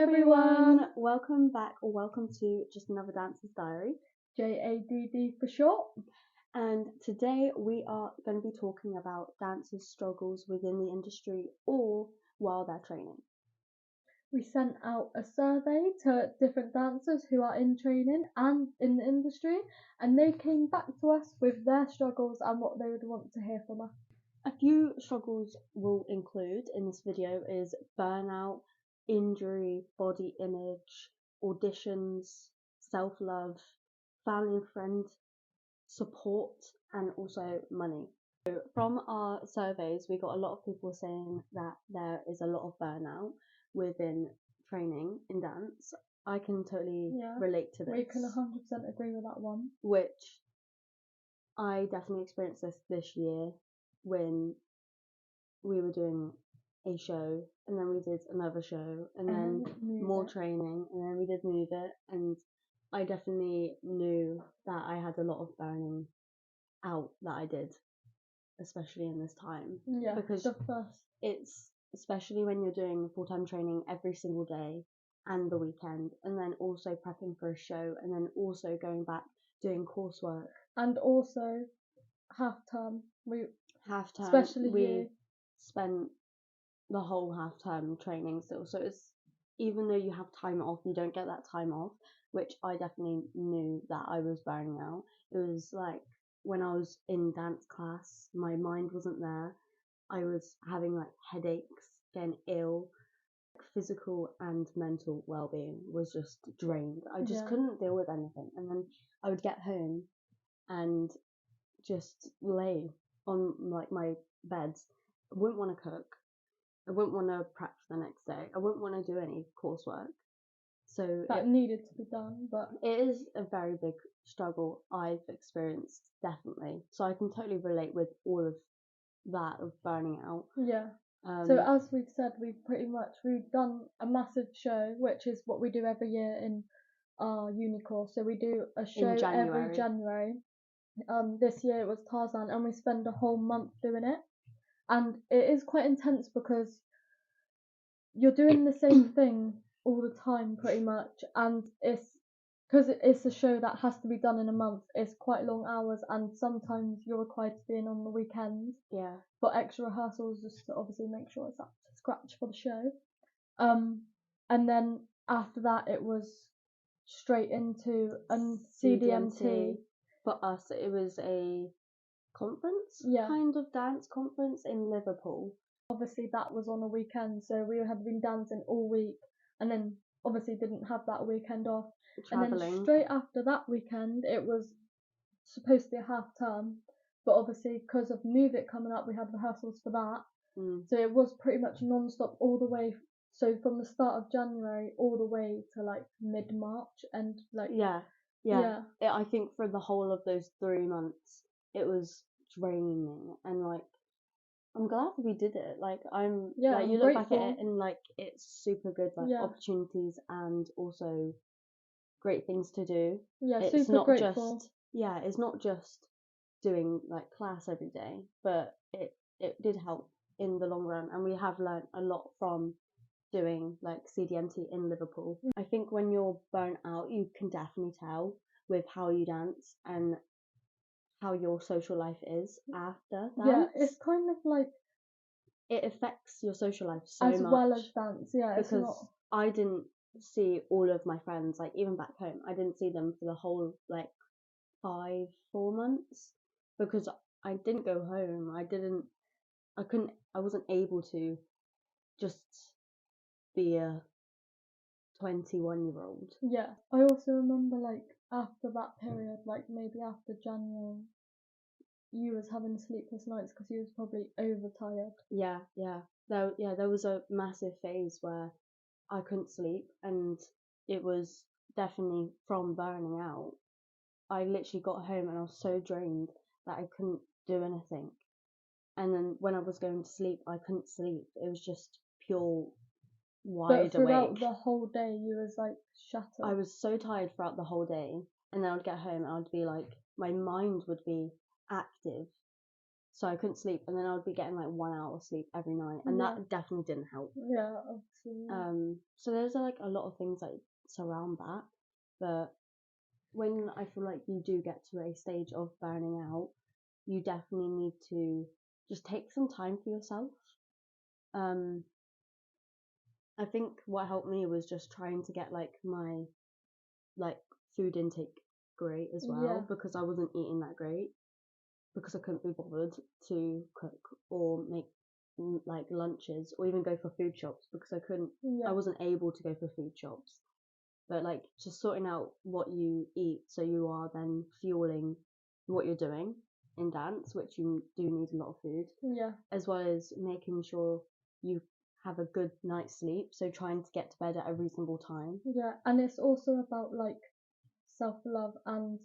everyone. Welcome back or welcome to Just Another Dancer's Diary. JADD for short. And today we are going to be talking about dancers' struggles within the industry or while they're training. We sent out a survey to different dancers who are in training and in the industry, and they came back to us with their struggles and what they would want to hear from us. A few struggles we'll include in this video is burnout, injury, body image, auditions, self-love, family and friend support, and also money. So from our surveys, we got a lot of people saying that there is a lot of burnout within training in dance. I can totally relate to this. We can 100% agree with that one. Which I definitely experienced this year when we were doing a show, and then we did another show, and then more training, and then we did Move It, and I definitely knew that I had a lot of burning out that I did, especially in this time. Yeah, because it's especially when you're doing full-time training every single day and the weekend, and then also prepping for a show, and then also going back doing coursework, and also half term. Especially we spent the whole half term training still, so it's, even though you have time off, you don't get that time off, which I definitely knew that I was burning out. It was like when I was in dance class, my mind wasn't there. I was having like headaches, getting ill. Physical and mental well-being was just drained. I just couldn't deal with anything, and then I would get home and just lay on like my bed. I wouldn't want to cook. I wouldn't want to prep for the next day. I wouldn't want to do any coursework. So that needed to be done, but it is a very big struggle I've experienced, definitely. So I can totally relate with all of that, of burning out. Yeah. So as we've said, we've done a massive show, which is what we do every year in our uni course. So we do a show every January. This year it was Tarzan, and we spend a whole month doing it, and it is quite intense because you're doing the same thing all the time pretty much, and because it's a show that has to be done in a month, it's quite long hours, and sometimes you're required to be in on the weekends for extra rehearsals, just to obviously make sure it's up to scratch for the show. And then after that it was straight into a CDMT. For us, it was a conference, kind of dance conference in Liverpool. Obviously that was on a weekend, so we had been dancing all week, and then obviously didn't have that weekend off. Traveling. And then straight after that weekend, it was supposed to be a half term, but obviously because of Move It coming up, we had rehearsals for that. So it was pretty much non-stop all the way. So from the start of January all the way to like mid-March, and like I think for the whole of those 3 months it was draining, and like I'm glad we did it. Like you look back at it and like it's super good, like opportunities and also great things to do. It's super grateful. It's not just doing like class every day, but it did help in the long run, and we have learned a lot from doing like CDMT in Liverpool. I think when you're burnt out, you can definitely tell with how you dance and how your social life is after dance. Yeah, it's kind of like it affects your social life so much. As well as dance, because I didn't see all of my friends, like even back home, I didn't see them for the whole like 4 months, because I didn't go home. I wasn't able to just be a 21-year-old. Yeah, I also remember like after that period, like maybe after January, you was having sleepless nights because you was probably overtired. There was a massive phase where I couldn't sleep, and it was definitely from burning out. I literally got home and I was so drained that I couldn't do anything. And then when I was going to sleep, I couldn't sleep. It was just pure wide awake. But throughout the whole day, you was like shattered. I was so tired throughout the whole day, and then I'd get home and I'd be like, my mind would be active, so I couldn't sleep, and then I would be getting like 1 hour sleep every night, and that definitely didn't help. Yeah, obviously. So there's like a lot of things that surround that, but when I feel like you do get to a stage of burning out, you definitely need to just take some time for yourself. I think what helped me was just trying to get like my like food intake great as well, because I wasn't eating that great, because I couldn't be bothered to cook or make like lunches or even go for food shops, because I wasn't able to go for food shops. But like just sorting out what you eat, so you are then fueling what you're doing in dance, which you do need a lot of food, as well as making sure you have a good night's sleep, so trying to get to bed at a reasonable time. And it's also about like self-love and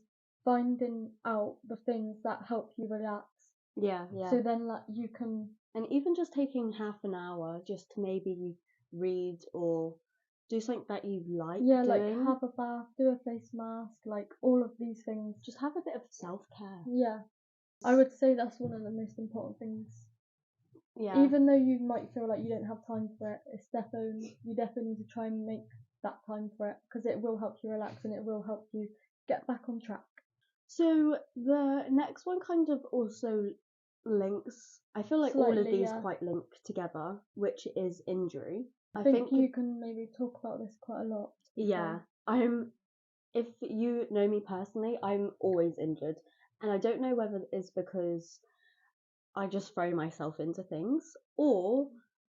finding out the things that help you relax. So then like you can, and even just taking half an hour just to maybe read or do something that you like doing. Like have a bath, do a face mask, like all of these things. Just have a bit of self-care. I would say that's one of the most important things. Even though you might feel like you don't have time for it, you definitely need to try and make that time for it, because it will help you relax and it will help you get back on track. So the next one kind of also links, I feel like all of these quite link together, which is injury. I think you can maybe talk about this quite a lot. If you know me personally, I'm always injured, and I don't know whether it's because I just throw myself into things, or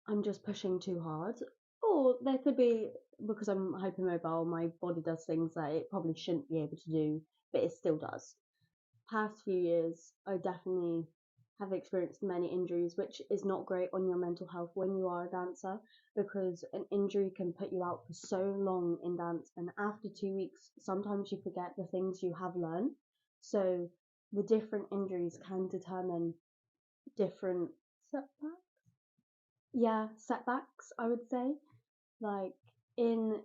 I'm just pushing too hard, or there could be because I'm hypermobile, my body does things that it probably shouldn't be able to do, but it still does. Past few years, I definitely have experienced many injuries, which is not great on your mental health when you are a dancer, because an injury can put you out for so long in dance, and after 2 weeks, sometimes you forget the things you have learned. So the different injuries can determine different setbacks, I would say. Like in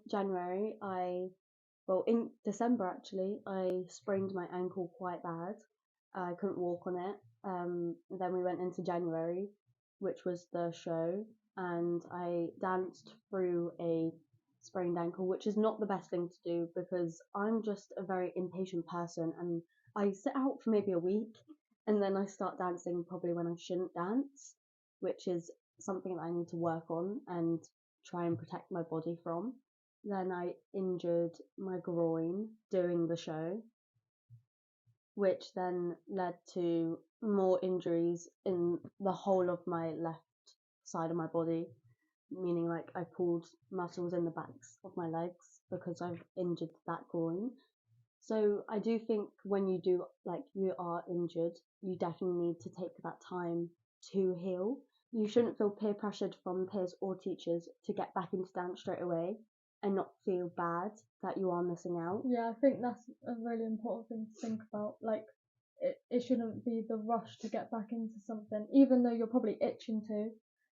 December actually, I sprained my ankle quite bad. I couldn't walk on it. Then we went into January, which was the show, and I danced through a sprained ankle, which is not the best thing to do, because I'm just a very impatient person, and I sit out for maybe a week, and then I start dancing probably when I shouldn't dance, which is something that I need to work on and try and protect my body from. Then I injured my groin doing the show, which then led to more injuries in the whole of my left side of my body, meaning like I pulled muscles in the backs of my legs because I've injured that groin. So I do think when you are injured, you definitely need to take that time to heal. You shouldn't feel peer pressured from peers or teachers to get back into dance straight away and not feel bad that you are missing out. I think that's a really important thing to think about. Like, it shouldn't be the rush to get back into something, even though you're probably itching to,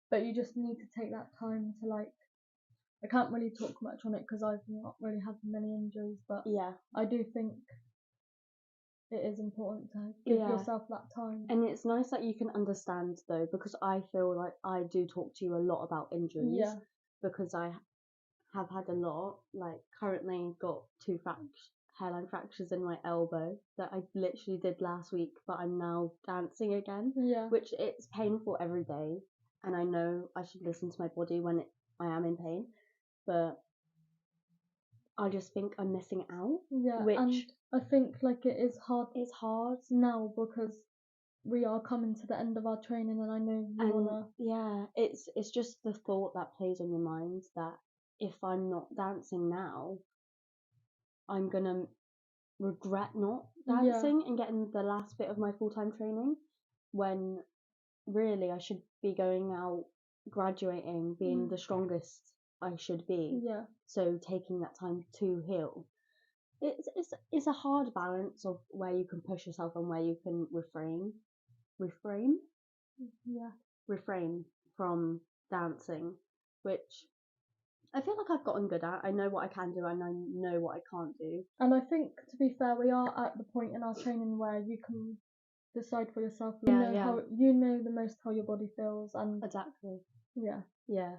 but you just need to take that time to like. I can't really talk much on it because I've not really had many injuries, but I do think it is important to give yourself that time. And it's nice that you can understand though, because I feel like I do talk to you a lot about injuries, because I have had a lot. Like currently got 2 hairline fractures in my elbow that I literally did last week, but I'm now dancing again, which it's painful every day, and I know I should listen to my body when I am in pain, but I just think I'm missing out. And I think like it is hard. It's hard now because we are coming to the end of our training, and I know it's just the thought that plays on your mind that if I'm not dancing now, I'm gonna regret not dancing and getting the last bit of my full-time training, when really I should be going out, graduating, being the strongest I should be. So taking that time to heal. It's a hard balance of where you can push yourself and where you can refrain from dancing, which I feel like I've gotten good at. I know what I can do and I know what I can't do. And I think, to be fair, we are at the point in our training where you can decide for yourself. You know the most how your body feels, and exactly. Yeah.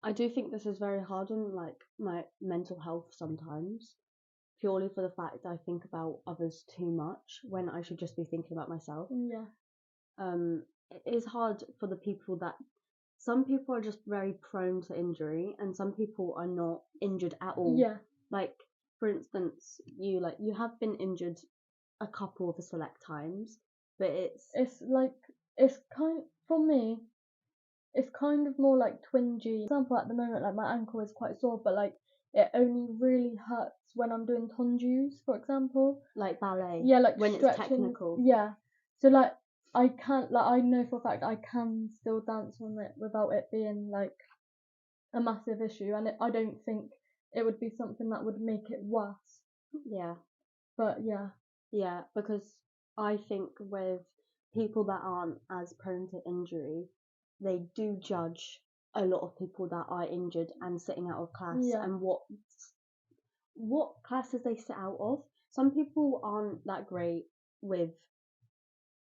I do think this is very hard on like my mental health sometimes, purely for the fact that I think about others too much when I should just be thinking about myself. Yeah. It is hard for the people that some people are just very prone to injury and some people are not injured at all. Yeah. Like for instance, you have been injured a couple of select times, but it's for me, it's kind of more like twingy. For example, at the moment, like my ankle is quite sore, but like it only really hurts when I'm doing tondus, for example. Like ballet. Yeah, like when stretching. It's technical. Yeah. So like I can't, like I know for a fact I can still dance on it without it being like a massive issue, and I don't think it would be something that would make it worse. Yeah. But yeah. Yeah, because I think with people that aren't as prone to injury, they do judge a lot of people that are injured and sitting out of class and what classes they sit out of. Some people aren't that great with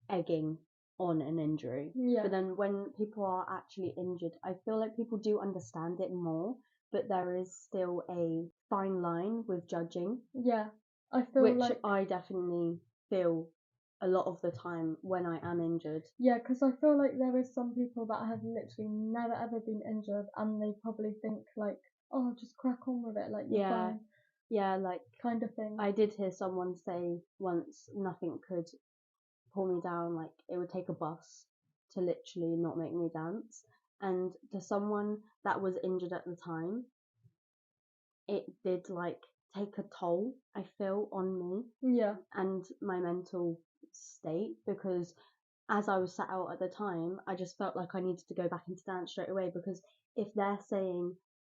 egging on an injury. Yeah. But then when people are actually injured, I feel like people do understand it more, but there is still a fine line with judging. Yeah. I feel which like I definitely feel a lot of the time when I am injured. Yeah, because I feel like there is some people that have literally never ever been injured, and they probably think like, oh, just crack on with it, like you're fine. Yeah, like kind of thing. I did hear someone say once nothing could pull me down, like it would take a bus to literally not make me dance. And to someone that was injured at the time, it did like take a toll, I feel, on me. Yeah. And my mental state, because as I was sat out at the time, I just felt like I needed to go back into dance straight away, because if they're saying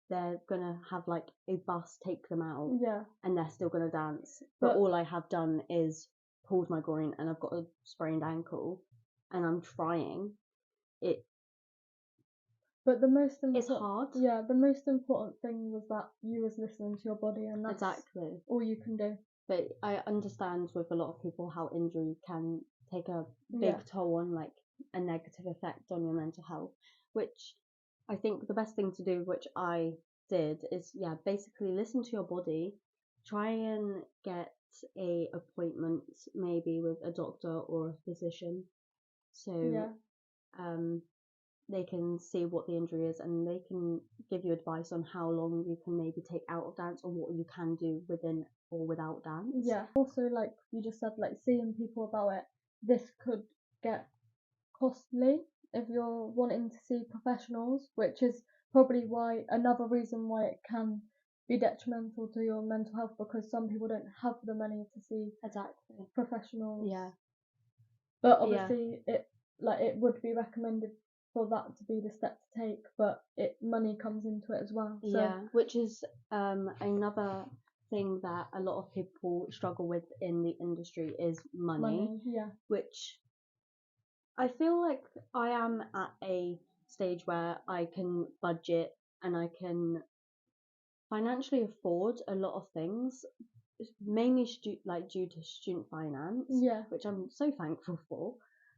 they're gonna have like a bus take them out, and they're still gonna dance, but all I have done is pulled my groin and I've got a sprained ankle and I'm trying it. But the most important, it's hard. Yeah, the most important thing was that you was listening to your body, and that's exactly all you can do. But I understand with a lot of people how injury can take a big toll on, like a negative effect on your mental health, which I think the best thing to do, which I did, is basically listen to your body, try and get a appointment maybe with a doctor or a physician, so they can see what the injury is and they can give you advice on how long you can maybe take out of dance or what you can do within or without dance. Yeah. Also, like you just said, like seeing people about it, this could get costly if you're wanting to see professionals, which is probably another reason why it can be detrimental to your mental health, because some people don't have the money to see professionals. Yeah. But obviously it would be recommended for that to be the step to take, but money comes into it as well. So. Which is another thing that a lot of people struggle with in the industry is money. Which I feel like I am at a stage where I can budget and I can financially afford a lot of things, mainly due to student finance, which I'm so thankful for.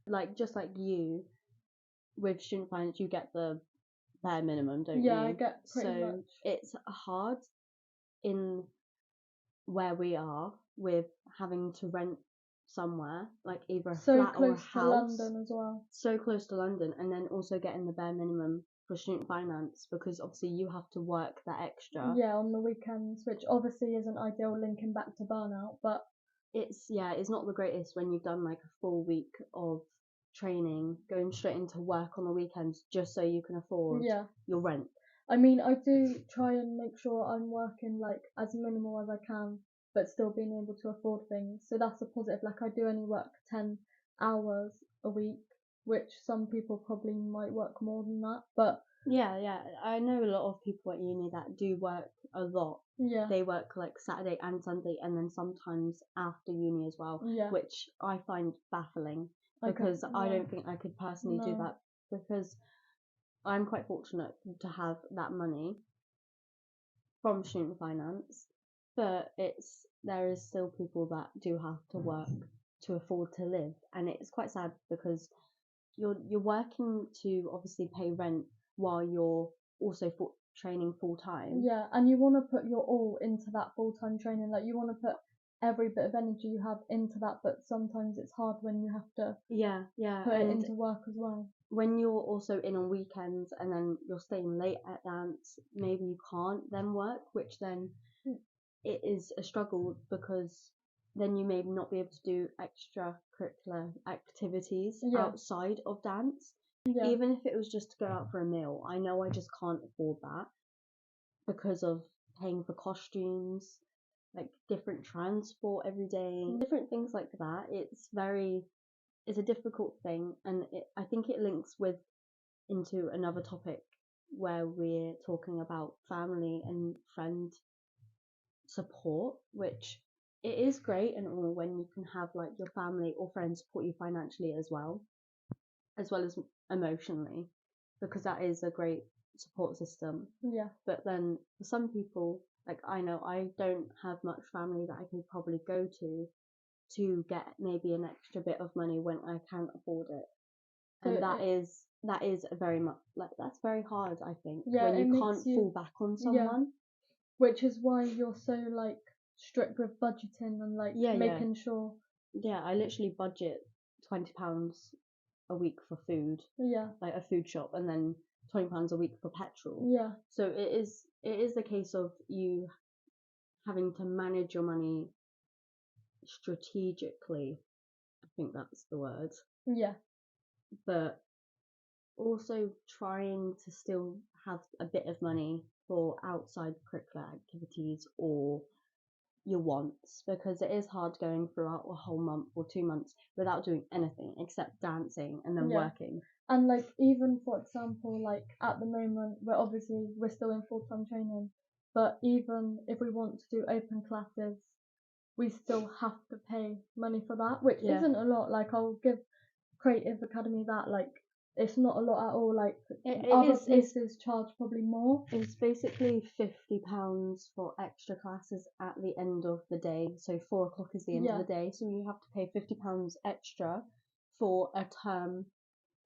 Like just like you, with student finance, you get the bare minimum, don't you? Yeah, I get pretty much. So it's hard in where we are with having to rent somewhere, like either a flat or a house. So close to London as well. So close to London, and then also getting the bare minimum for student finance, because obviously you have to work that extra. Yeah, on the weekends, which obviously isn't ideal, linking back to burnout, but it's not the greatest when you've done like a full week of training, going straight into work on the weekends just so you can afford your rent. I mean, I do try and make sure I'm working like as minimal as I can, but still being able to afford things. So that's a positive. Like I do only work 10 hours a week, which some people probably might work more than that. But yeah, I know a lot of people at uni that do work a lot. Yeah. They work like Saturday and Sunday, and then sometimes after uni as well. Yeah. Which I find baffling, because I don't think I could personally do that, because I'm quite fortunate to have that money from student finance, but there is still people that do have to work to afford to live, and it's quite sad because you're working to obviously pay rent while you're also training full time. Yeah, and you want to put your all into that full-time training. Like, you want to put every bit of energy you have into that, but sometimes it's hard when you have to put it into work as well. When you're also in on weekends and then you're staying late at dance, maybe you can't then work, which then it is a struggle, because then you may not be able to do extracurricular activities outside of dance. Yeah. Even if it was just to go out for a meal, I know I just can't afford that because of paying for costumes, like different transport every day, different things like that. It's a difficult thing, and I think it links into another topic where we're talking about family and friend support, which it is great and all when you can have like your family or friends support you financially as well as emotionally, because that is a great support system. Yeah. But then for some people, like I know I don't have much family that I can probably go to get maybe an extra bit of money when I can't afford it. And that is a very much like that's very hard, I think, when you can't fall back on someone. Yeah. Which is why you're so like strict with budgeting and like making sure. Yeah, I literally budget £20 a week for food. Yeah. Like a food shop, and then £20 a week for petrol. Yeah. So it is a case of you having to manage your money strategically. I think that's the word. Yeah. But also trying to still have a bit of money for outside curricular activities or your wants, because it is hard going throughout a whole month or 2 months without doing anything except dancing and then working. And like, even for example, like at the moment we're still in full-time training, but even if we want to do open classes, we still have to pay money for that, which isn't a lot. Like, I'll give Creative Academy that, like, it's not a lot at all. Like, other places charge probably more. It's basically £50 for extra classes at the end of the day. So 4 o'clock is the end of the day. So you have to pay £50 extra for a term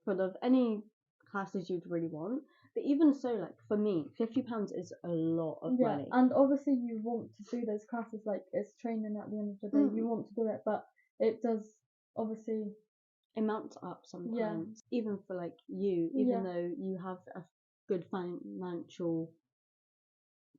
full of any classes you'd really want. But even so, like for me, £50 is a lot of money. And obviously you want to do those classes, like it's training at the end of the day. You want to do it, but it does obviously. It mounts up sometimes, even for like you, even though you have a good financial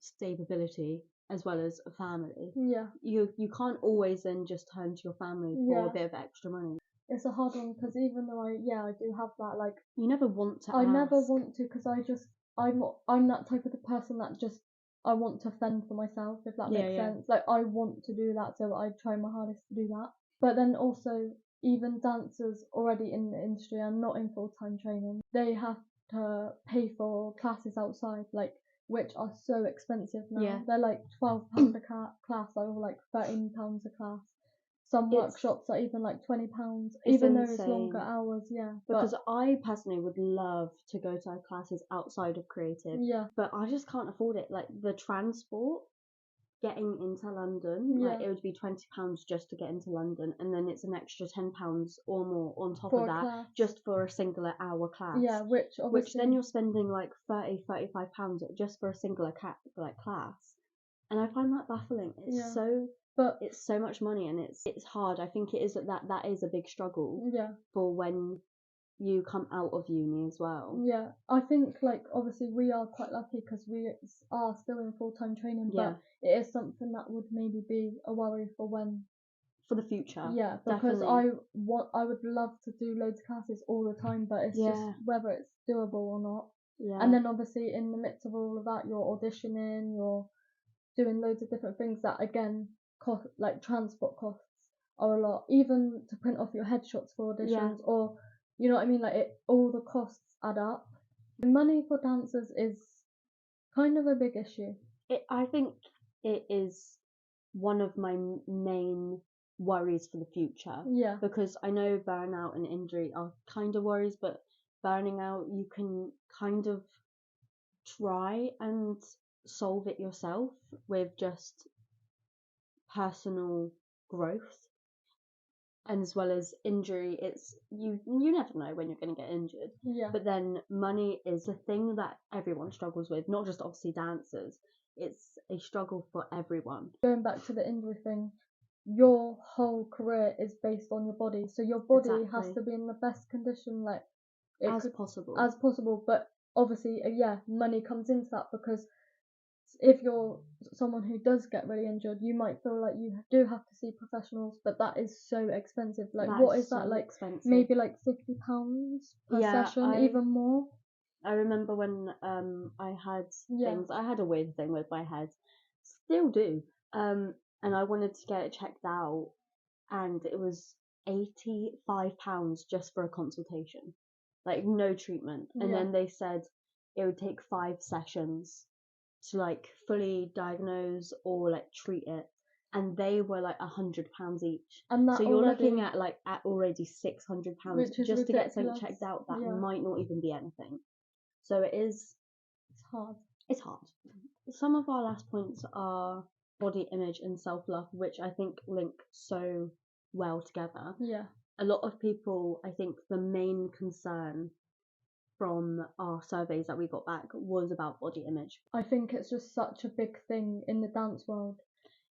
stability as well as a family. Yeah. You can't always then just turn to your family for a bit of extra money. It's a hard one, because even though I do have that, like, you never want to. I never want to, because I'm that type of the person that just I want to fend for myself, if that makes sense. Like, I want to do that, so I try my hardest to do that. But then also, even dancers already in the industry and not in full-time training, they have to pay for classes outside, like, which are so expensive now. Yeah. They're like £12 a class, or like £13 a class. Some workshops are even like £20, even though it's longer hours. Yeah. Because I personally would love to go to classes outside of creative. Yeah. But I just can't afford it. Like the transport, getting into London, like it would be £20 just to get into London, and then it's an extra £10 or more on top of that just for a singular hour class. Yeah, which then you're spending like £30-35 just for a singular class, and I find that baffling. It's so much money, and it's hard. I think it is that is a big struggle. Yeah. For when you come out of uni as well. Yeah, I think like obviously we are quite lucky because we are still in full-time training, but it is something that would maybe be a worry for the future. Yeah, because definitely. I would love to do loads of classes all the time, but it's just whether it's doable or not. Yeah. And then obviously in the midst of all of that, you're auditioning, you're doing loads of different things that again cost, like transport costs are a lot, even to print off your headshots for auditions or. You know what I mean? Like all the costs add up. The money for dancers is kind of a big issue. I think it is one of my main worries for the future. Yeah. Because I know burnout and injury are kind of worries, but burning out, you can kind of try and solve it yourself with just personal growth. and as well as injury, it's you never know when you're going to get injured. Yeah. But then money is a thing that everyone struggles with, not just obviously dancers. It's a struggle for everyone. Going back to the injury thing, your whole career is based on your body, so your body has to be in the best condition as possible. But obviously, money comes into that, because if you're someone who does get really injured, you might feel like you do have to see professionals, but that is so expensive. Like, what is that? Like, expensive. Maybe like £50 per session, even more. I remember when I had things. I had a weird thing with my head, still do. And I wanted to get it checked out, and it was £85 just for a consultation, like no treatment. And then they said it would take 5 sessions to like fully diagnose or like treat it, and they were like £100 each. And that, so you're looking at like already £600 just to get something checked out that might not even be anything. So it's hard. It's hard. Some of our last points are body image and self-love, which I think link so well together. Yeah. A lot of people, I think the main concern from our surveys that we got back was about body image. I think it's just such a big thing in the dance world.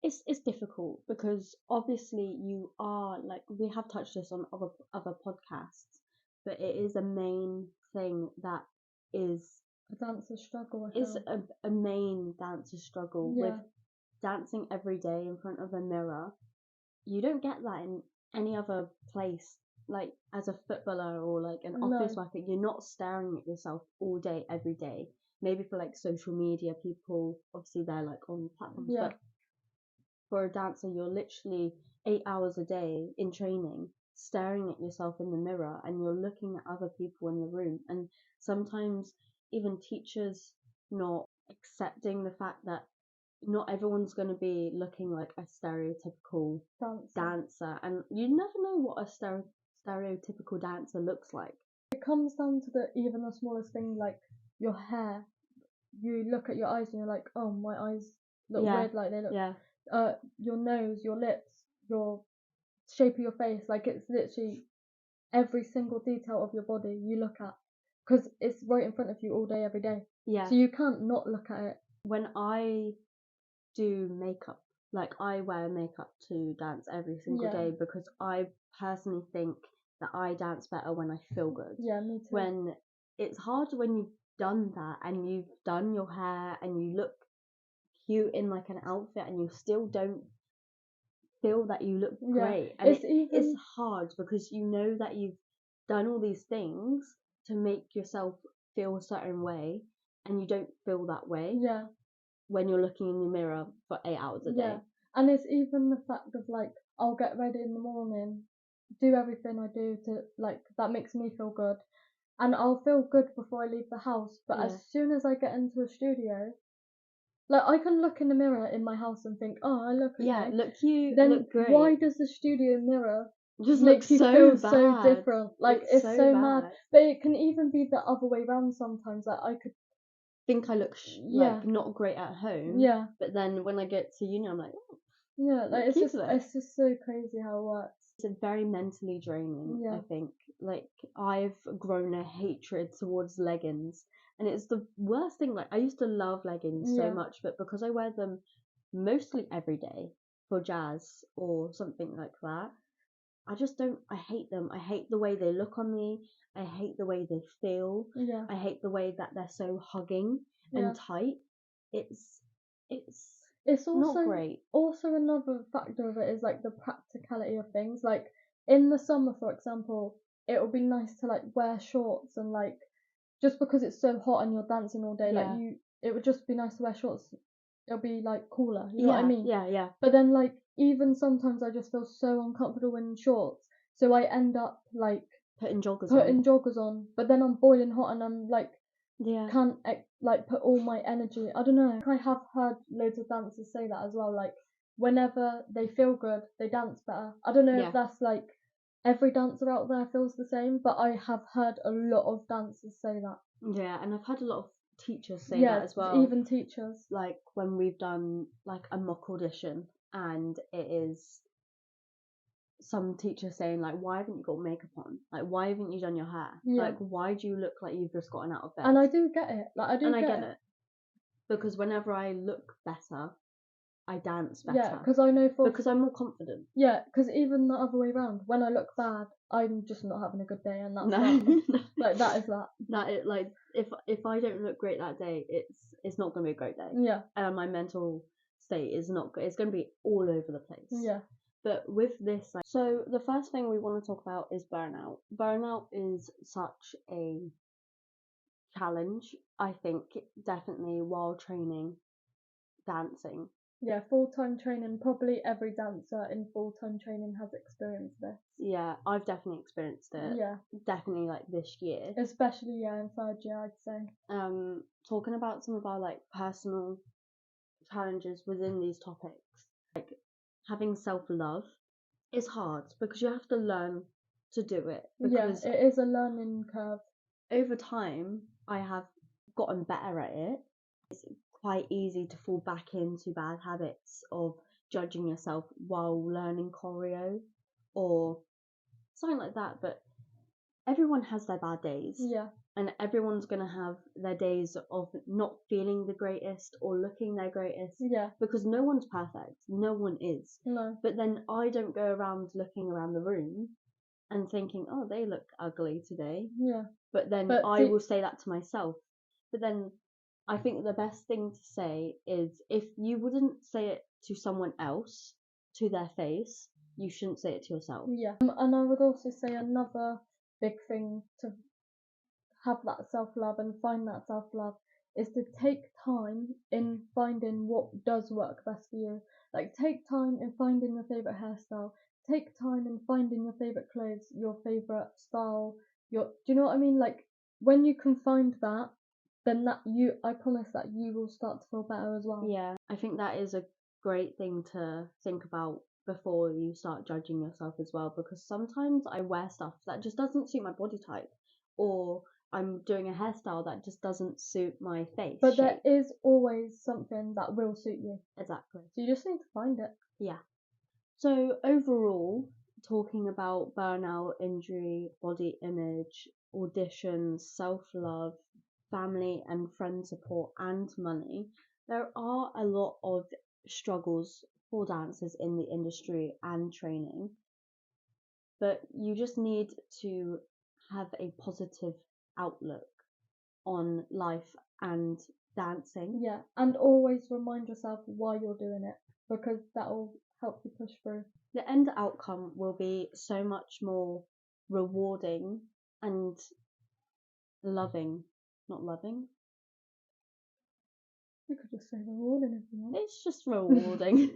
It's difficult because obviously you are, like, we have touched this on other podcasts, but it is a main thing that is a dancer's struggle. It's a main dancer's struggle with dancing every day in front of a mirror. You don't get that in any other place. Like, as a footballer or like an office worker, you're not staring at yourself all day, every day. Maybe for like social media people, obviously they're like on platforms, but for a dancer, you're literally 8 hours a day in training, staring at yourself in the mirror, and you're looking at other people in the room. And sometimes even teachers not accepting the fact that not everyone's going to be looking like a stereotypical dancer, and you never know what a stereotypical dancer looks like. It comes down to even the smallest thing, like your hair. You look at your eyes and you're like, oh, my eyes look weird, like they look. Your nose, your lips, your shape of your face, like it's literally every single detail of your body you look at, because it's right in front of you all day, every day. So you can't not look at it. When I do makeup, like I wear makeup to dance every single day, because I personally think that I dance better when I feel good. Yeah, me too. When it's hard when you've done that and you've done your hair and you look cute in like an outfit and you still don't feel that you look great. And it's hard because you know that you've done all these things to make yourself feel a certain way, and you don't feel that way when you're looking in the mirror for 8 hours a day. And it's even the fact of like, I'll get ready in the morning, do everything I do to like that makes me feel good, and I'll feel good before I leave the house, but as soon as I get into a studio, like I can look in the mirror in my house and think, oh, I look okay. Look cute, then look great. Why does the studio mirror just make you feel bad. so different? Like it's so mad. But it can even be the other way around sometimes. Like I could think I look like not great at home. Yeah. But then when I get to uni, I'm like, oh, like it's just so crazy how it works. It's very mentally draining. I think, like, I've grown a hatred towards leggings, and it's the worst thing. Like, I used to love leggings so much, but because I wear them mostly every day for jazz or something like that, I just don't. I hate them. I hate the way they look on me. I hate the way they feel. I hate the way that they're so hugging and tight. It's also not great. Also, another factor of it is like the practicality of things. Like in the summer, for example, it would be nice to like wear shorts, and like just because it's so hot and you're dancing all day, like it would just be nice to wear shorts. It'll be like cooler, you know what I mean? Yeah. But then like even sometimes I just feel so uncomfortable in shorts, so I end up like putting joggers on. But then I'm boiling hot and I'm like can't like put all my energy. I don't know. I have heard loads of dancers say that as well. Like whenever they feel good, they dance better. I don't know if that's like every dancer out there feels the same, but I have heard a lot of dancers say that. Yeah, and I've had a lot of teachers say that as well. Even teachers. Like when we've done like a mock audition and it is some teachers saying like, why haven't you got makeup on? Like, why haven't you done your hair? Yeah. Like, why do you look like you've just gotten out of bed? And I do get it. Like, I get it. Because whenever I look better, I dance better. Yeah, because I know because I'm more confident. Yeah, because even the other way around, when I look bad, I'm just not having a good day, and that's that. Like, that is that. Like, if I don't look great that day, it's not gonna be a great day. Yeah. And my mental state is not good. It's gonna be all over the place. Yeah. But with this, like, so the first thing we want to talk about is burnout. Burnout is such a challenge, I think, definitely while training dancing. Yeah, full-time training, probably every dancer in full-time training has experienced this. Yeah, I've definitely experienced it. Yeah. Definitely, like, this year. Especially, yeah, in third year, I'd say. Talking about some of our, like, personal challenges within these topics, like, having self-love is hard because you have to learn to do it. Because yeah, it is a learning curve. Over time, I have gotten better at it. It's quite easy to fall back into bad habits of judging yourself while learning choreo or something like that. But everyone has their bad days. Yeah. And everyone's going to have their days of not feeling the greatest or looking their greatest. Yeah. Because no one's perfect. No one is. No. But then I don't go around looking around the room and thinking, oh, they look ugly today. Yeah. But then I will say that to myself. But then I think the best thing to say is, if you wouldn't say it to someone else to their face, you shouldn't say it to yourself. Yeah. And I would also say another big thing to have that self-love and find that self-love is to take time in finding what does work best for you. Like, take time in finding your favourite hairstyle. Take time in finding your favourite clothes, your favourite style. Do you know what I mean? Like, when you can find that, then I promise that you will start to feel better as well. Yeah, I think that is a great thing to think about before you start judging yourself as well, because sometimes I wear stuff that just doesn't suit my body type, or I'm doing a hairstyle that just doesn't suit my face But shape. there is always something that will suit you. Exactly. So you just need to find it. Yeah. So overall, talking about burnout, injury, body image, auditions, self-love, family and friend support, and money, there are a lot of struggles for dancers in the industry and training. But you just need to have a positive outlook on life and dancing. Yeah, and always remind yourself why you're doing it, because that'll help you push through. The end outcome will be so much more rewarding and loving. Not loving. You could just say rewarding if you want. It's just rewarding.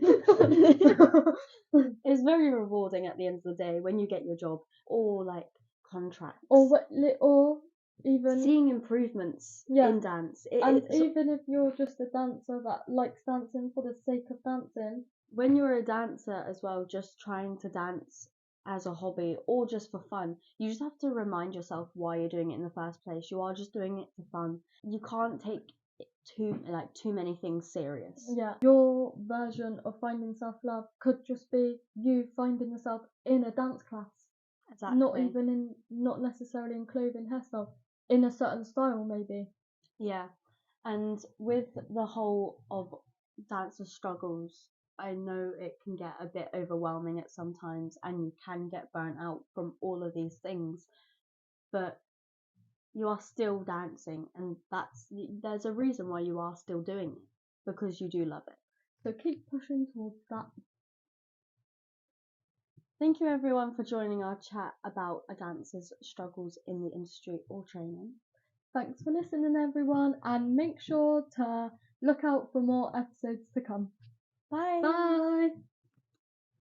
It's very rewarding at the end of the day when you get your job, or like contracts, or even seeing improvements in dance. Even if you're just a dancer that likes dancing for the sake of dancing. When you're a dancer as well, just trying to dance as a hobby or just for fun, you just have to remind yourself why you're doing it in the first place. You are just doing it for fun. You can't take too many things serious. Yeah, your version of finding self-love could just be you finding yourself in a dance class. Exactly. Not necessarily in clothing, hairstyle, in a certain style maybe. Yeah, and with the whole of dancer struggles, I know it can get a bit overwhelming at sometimes, and you can get burnt out from all of these things. But you are still dancing, and there's a reason why you are still doing it, because you do love it. So keep pushing towards that. Thank you everyone for joining our chat about a dancer's struggles in the industry or training. Thanks for listening everyone, and make sure to look out for more episodes to come. Bye. Bye.